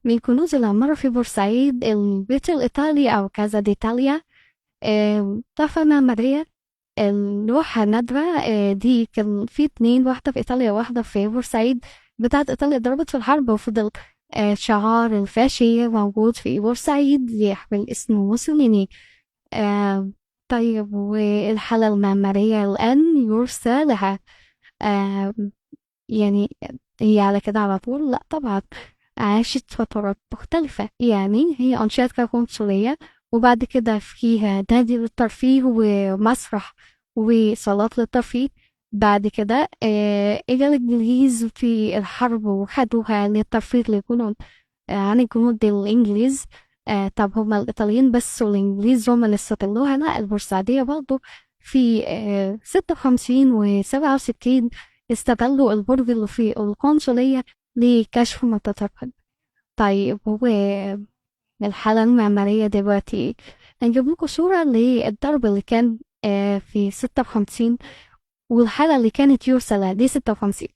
من كنوز العمارة في بورسعيد البيت الإيطالي أو كازا ديتاليا. تحفة معمارية، لوحة نادرة. دي كان في اتنين، واحدة في إيطاليا وواحدة في بورسعيد. بتاعت إيطاليا ضربت في الحرب وفضل شعار الفاشية موجود في بورسعيد يحمل اسم موسوليني. آه، طيب، والحالة المعمارية الآن يرثى لها. آه، يعني هي على كده على طول؟ لأ طبعا، عاشت فترات مختلفة. يعني هي أنشئت كقنصلية، وبعد كده فيها نادي للترفيه ومسرح وصالات للترفيه. بعد كده إجا الإنجليز في الحرب وخدوها للترفيه ليكونوا عن الجنود الإنجليز. طب هما الإيطاليين بس والإنجليز هما اللي استغلوها؟ لا، البورسعيدية برضو في 56 و67 استغلوا البرج اللي في القنصلية لكشف متطرف. طيب، هو الحالة المعمارية دلوقتي هنجيب لكم صورة للضرب اللي كان في 56، والحالة اللي كانت يرسل دي 56.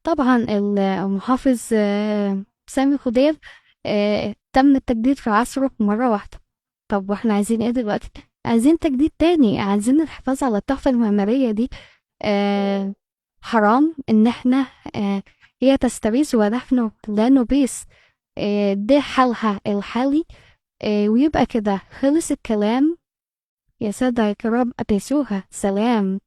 طبعا المحافظ سامي خضير تم التجديد في عصره مرة واحدة. طب واحنا عايزين ايه دلوقتي؟ عايزين تجديد تاني، عايزين الحفاظ على التحفة المعمارية دي. آه حرام ان احنا هي تستغيث ونحن لا نبيس. ده حالها الحالي. ويبقى كده خلص الكلام. يا سادة الكرام، أبيسوها سلام.